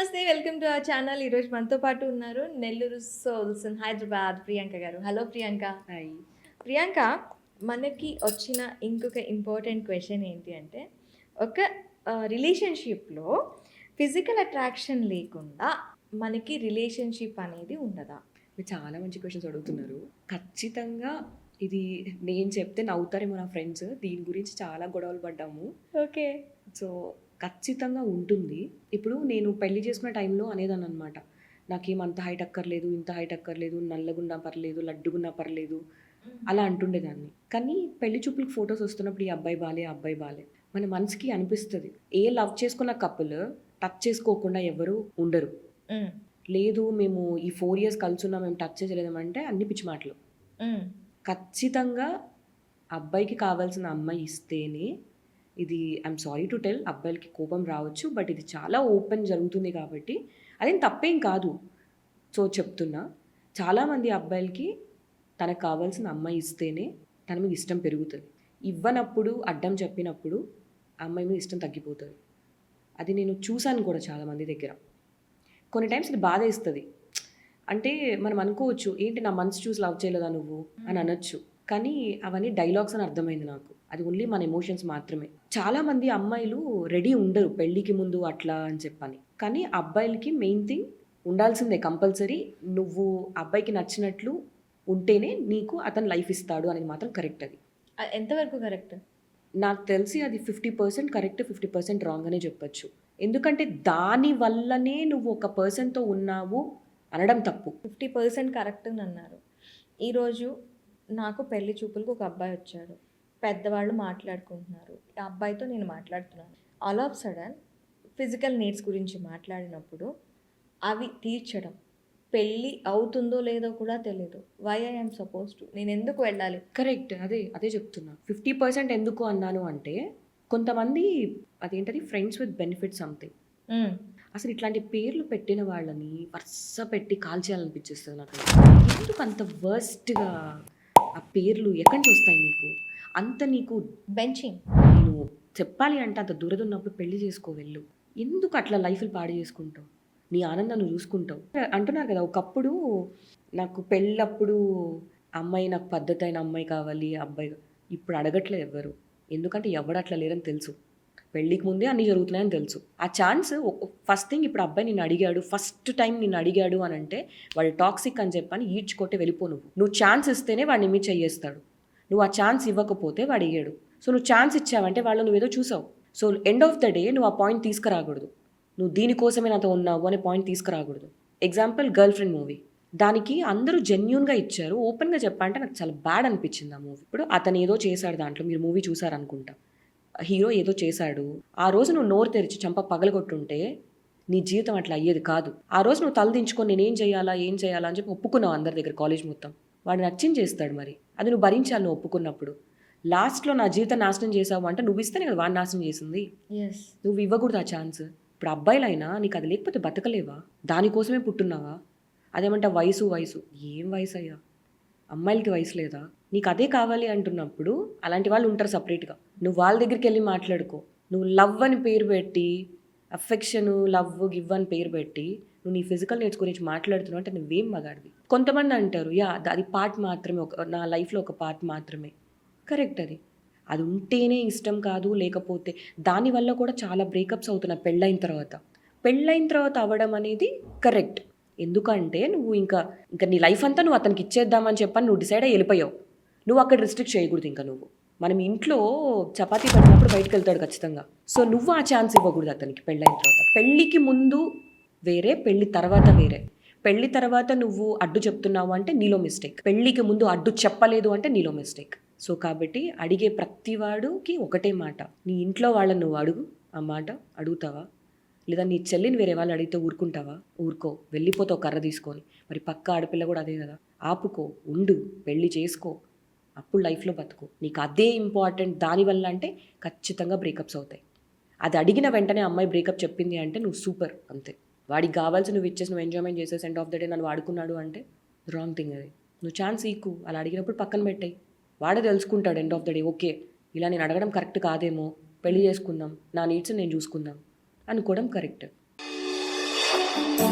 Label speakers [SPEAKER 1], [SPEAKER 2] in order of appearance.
[SPEAKER 1] నమస్తే. Welcome to our channel. ఈరోజు మనతో పాటు ఉన్నారు నెల్లూరు సోల్స్ ఇన్ హైదరాబాద్ ప్రియాంక గారు. హలో ప్రియాంక.
[SPEAKER 2] హాయ్.
[SPEAKER 1] ప్రియాంక, మనకి వచ్చిన ఇంకొక ఇంపార్టెంట్ క్వెషన్ ఏంటి అంటే, ఒక రిలేషన్‌షిప్‌లో ఫిజికల్ అట్రాక్షన్ లేకుండా మనకి రిలేషన్‌షిప్ అనేది ఉండదా?
[SPEAKER 2] మీరు చాలా మంచి క్వెషన్స్ అడుగుతున్నారు. ఖచ్చితంగా ఇది నేను చెప్తే నవ్వుతారేమో నా ఫ్రెండ్స్. దీని గురించి చాలా గొడవలు పడ్డాము.
[SPEAKER 1] ఓకే.
[SPEAKER 2] సో, ఖచ్చితంగా ఉంటుంది. ఇప్పుడు నేను పెళ్లి చేసుకునే టైంలో అనేదాన్ననమాట. నాకేం అంత హైట్ అక్కర్లేదు, ఇంత హైట్ అక్కర్లేదు, నల్లగున్నా పర్లేదు, లడ్డుగున్నా పర్లేదు అలా అంటుండేదాన్ని. కానీ పెళ్లి చూపులకు ఫోటోస్ వస్తున్నప్పుడు ఈ అబ్బాయి బాలే, ఆ అబ్బాయి బాలే. మన మనసుకి అనిపిస్తది. ఏ లవ్ చేసుకున్న కపుల్ టచ్ చేసుకోకుండా ఎవరు ఉండరు.
[SPEAKER 1] హ్మ్.
[SPEAKER 2] లేదు మేము ఈ 4 ఇయర్స్ కలిసున్నాం, మేము టచ్ చేయలేదంటే అన్ని పిచ్చి మాటలు.
[SPEAKER 1] హ్మ్.
[SPEAKER 2] ఖచ్చితంగా అబ్బాయికి కావాల్సిన అమ్మాయి ఇస్తేనే ఇది ఐఎమ్ సారీ టు టెల్ అబ్బాయిలకి కోపం రావచ్చు. బట్ ఇది చాలా ఓపెన్ జరుగుతుంది కాబట్టి అదేం తప్పేం కాదు. సో చెప్తున్నా, చాలామంది అబ్బాయిలకి తనకు కావాల్సిన అమ్మాయి ఇస్తేనే తన మీద ఇష్టం పెరుగుతుంది. ఇవ్వనప్పుడు అడ్డం చెప్పినప్పుడు ఆ అమ్మాయి మీద ఇష్టం తగ్గిపోతుంది. అది నేను చూశాను కూడా చాలామంది దగ్గర. కొన్ని టైమ్స్ ఇది బాధేస్తది. అంటే మనం అనుకోవచ్చు, ఏంటి నా మనసు చూసి లవ్ చేయలేదా నువ్వు అని అనొచ్చు. కానీ అవన్నీ డైలాగ్స్ అని అర్థమైంది నాకు. అది ఓన్లీ మన ఎమోషన్స్ మాత్రమే. చాలామంది అమ్మాయిలు రెడీ ఉండరు పెళ్ళికి ముందు అట్లా అని చెప్పని. కానీ అబ్బాయిలకి మెయిన్ థింగ్ ఉండాల్సిందే కంపల్సరీ. నువ్వు అబ్బాయికి నచ్చినట్లు ఉంటేనే నీకు అతను లైఫ్ ఇస్తాడు అనేది మాత్రం కరెక్ట్. అది
[SPEAKER 1] ఎంతవరకు కరెక్ట్?
[SPEAKER 2] నాకు తెలిసి అది 50% కరెక్ట్, 50% రాంగ్ అనే చెప్పొచ్చు. ఎందుకంటే దాని వల్లనే నువ్వు ఒక పర్సన్‌తో ఉన్నావు అనడం తప్పు.
[SPEAKER 1] 50% కరెక్ట్ అని అన్నారు. ఈరోజు నాకు పెళ్లి చూపులకు ఒక అబ్బాయి వచ్చాడు. పెద్దవాళ్ళు మాట్లాడుకుంటున్నారు. ఆ అబ్బాయితో నేను మాట్లాడుతున్నాను. All of sudden physical needs గురించి మాట్లాడినప్పుడు అవి తీర్చడం. పెళ్ళి అవుతుందో లేదో కూడా తెలీదు. Why I am suppose to, నేను ఎందుకు వెళ్ళాలి?
[SPEAKER 2] కరెక్ట్. అదే చెప్తున్నా. 50% ఎందుకు అన్నాను అంటే, కొంతమంది అదేంటది ఫ్రెండ్స్ విత్ బెనిఫిట్ సంథింగ్. అసలు ఇట్లాంటి పేర్లు పెట్టిన వాళ్ళని వరుస పెట్టి కాల్చేయాలనిపించేస్తుంది నాకు. ఎందుకు అంత వర్స్ట్‌గా ఆ పేర్లు ఎక్కడి నుంచి వస్తాయి మీకు? అంత నీకు
[SPEAKER 1] బెంచింగ్.
[SPEAKER 2] నేను చెప్పాలి అంటే అంత దురదున్నప్పుడు పెళ్లి చేసుకో వెళ్ళు. ఎందుకు అట్లా లైఫ్‌లు పాడు చేసుకుంటావు? నీ ఆనందం నువ్వు చూసుకుంటావు. అంటున్నారు కదా! ఒకప్పుడు నాకు పెళ్ళప్పుడు అమ్మాయి నాకు పద్ధతైన అమ్మాయి కావాలి, అబ్బాయి ఇప్పుడు అడగట్లేదు ఎవ్వరు. ఎందుకంటే ఎవడు అట్లా లేరని తెలుసు. పెళ్ళికి ముందే అన్నీ జరుగుతున్నాయని తెలుసు. ఆ ఛాన్స్ ఫస్ట్ థింగ్ ఇప్పుడు అబ్బాయి నిన్ను అడిగాడు, ఫస్ట్ టైం నిన్ను అడిగాడు అనంటే వాడు టాక్సిక్ అని చెప్పని ఈడ్చుకొట్టి వెళ్ళిపో నువ్వు. నువ్వు ఛాన్స్ ఇస్తేనే వాడిని నీ మీద చెయ్యేస్తాడు. నువ్వు ఆ ఛాన్స్ ఇవ్వకపోతే వాడు ఇయ్యడు. సో నువ్వు ఛాన్స్ ఇచ్చావంటే వాళ్ళు నువ్వేదో చూసావు. So end of the day నువ్వు ఆ పాయింట్ తీసుకురాకూడదు. నువ్వు దీనికోసమే నాతో ఉన్నావు అనే పాయింట్ తీసుకురాకూడదు. Example girlfriend movie. దానికి అందరూ జెన్యూన్‌గా ఇచ్చారు. ఓపెన్‌గా చెప్పాలంటే నాకు చాలా బ్యాడ్ అనిపించింది ఆ మూవీ. ఇప్పుడు అతను ఏదో చేశాడు దాంట్లో, మీరు మూవీ చూసారనుకుంటా. హీరో ఏదో చేశాడు. ఆ రోజు నువ్వు నోరు తెరిచి చెంప పగలగొట్టుంటే నీ జీవితం అట్లా అయ్యేది కాదు. ఆ రోజు నువ్వు తలదించుకొని నేనేం చేయాలా, ఏం చేయాలా అని చెప్పి ఒప్పుకున్నావు అందరి దగ్గర కాలేజ్ మొత్తం. వాడు నచ్చింది చేస్తాడు మరి. అది నువ్వు భరించాలి నువ్వు ఒప్పుకున్నప్పుడు. లాస్ట్‌లో నా జీవితం నాశనం చేసావు అంటే నువ్వు ఇస్తేనే కదా వాడిని నాశనం చేసింది.
[SPEAKER 1] యెస్.
[SPEAKER 2] నువ్వు ఇవ్వకూడదు ఆ ఛాన్స్. ఇప్పుడు అబ్బాయిలైనా నీకు అది లేకపోతే బతకలేవా? దానికోసమే పుట్టున్నావా? అదేమంటే వయసు. ఏం వయసయ్యా? అమ్మాయిలకి వయసు లేదా? నీకు అదే కావాలి అంటున్నప్పుడు అలాంటి వాళ్ళు ఉంటారు సపరేట్‌గా. నువ్వు వాళ్ళ దగ్గరికెళ్ళి మాట్లాడుకో. నువ్వు లవ్ అని పేరు పెట్టి, అఫెక్షను, లవ్, గివ్ అని పేరు పెట్టి నువ్వు నీ ఫిజికల్ నీడ్స్ గురించి మాట్లాడుతున్నావు అంటే నువ్వేం మగాడివి? కొంతమంది అంటారు, అది పార్ట్ మాత్రమే, నా లైఫ్‌లో ఒక పార్ట్ మాత్రమే. కరెక్ట్ అది. అది ఉంటేనే ఇష్టం కాదు, లేకపోతే దానివల్ల కూడా చాలా బ్రేకప్స్ అవుతున్నాయి పెళ్ళైన తర్వాత. పెళ్ళైన తర్వాత అవ్వడం అనేది కరెక్ట్. ఎందుకంటే నువ్వు ఇంకా నీ లైఫ్ అంతా నువ్వు అతనికి ఇచ్చేద్దామని చెప్పని నువ్వు డిసైడ్ అయ్యి వెళ్ళిపోయావు. నువ్వు అక్కడ రిస్ట్రిక్ట్ చేయకూడదు ఇంకా నువ్వు. మనం ఇంట్లో చపాతీ పెట్టినప్పుడు బయటకు వెళ్తాడు ఖచ్చితంగా. సో నువ్వు ఆ ఛాన్స్ ఇవ్వకూడదు అతనికి పెళ్ళైన తర్వాత. పెళ్ళికి ముందు వేరే, పెళ్ళి తర్వాత వేరే. పెళ్ళి తర్వాత నువ్వు అడ్డు చెప్తున్నావు అంటే నీలో మిస్టేక్. పెళ్ళికి ముందు అడ్డు చెప్పలేదు అంటే నీలో మిస్టేక్. సో కాబట్టి అడిగే ప్రతి వాడికి ఒకటే మాట. నీ ఇంట్లో వాళ్ళని నువ్వు అడుగు. ఆ మాట అడుగుతావా? లేదా నీ చెల్లిని వేరే వాళ్ళు అడిగితే ఊరుకుంటావా? ఊరుకో. వెళ్ళిపోతావు కర్ర తీసుకొని. మరి పక్క ఆడపిల్ల కూడా అదే కదా. ఆపుకో, ఉండు, పెళ్ళి చేసుకో, అప్పుడు లైఫ్లో బతుకు. నీకు అదే ఇంపార్టెంట్. దానివల్ల అంటే ఖచ్చితంగా బ్రేకప్స్ అవుతాయి. అది అడిగిన వెంటనే అమ్మాయి బ్రేకప్ చెప్పింది అంటే నువ్వు సూపర్ అంతే. వాడికి కావాల్సి నువ్వు ఇచ్చేసి నువ్వు ఎంజాయ్మెంట్ చేసేసి ఎండ్ ఆఫ్ ద డే నన్ను వాడుకున్నాడు అంటే రాంగ్ థింగ్ అది. నువ్వు ఛాన్స్ ఈకు. అలా అడిగినప్పుడు పక్కన పెట్టాయి. వాడే తెలుసుకుంటాడు end of the day. Okay, ఇలా నేను అడగడం కరెక్ట్ కాదేమో, పెళ్లి చేసుకుందాం, నా నీడ్స్ నేను చూసుకుందాం అనుకోవడం కరెక్ట్.
[SPEAKER 1] ఆ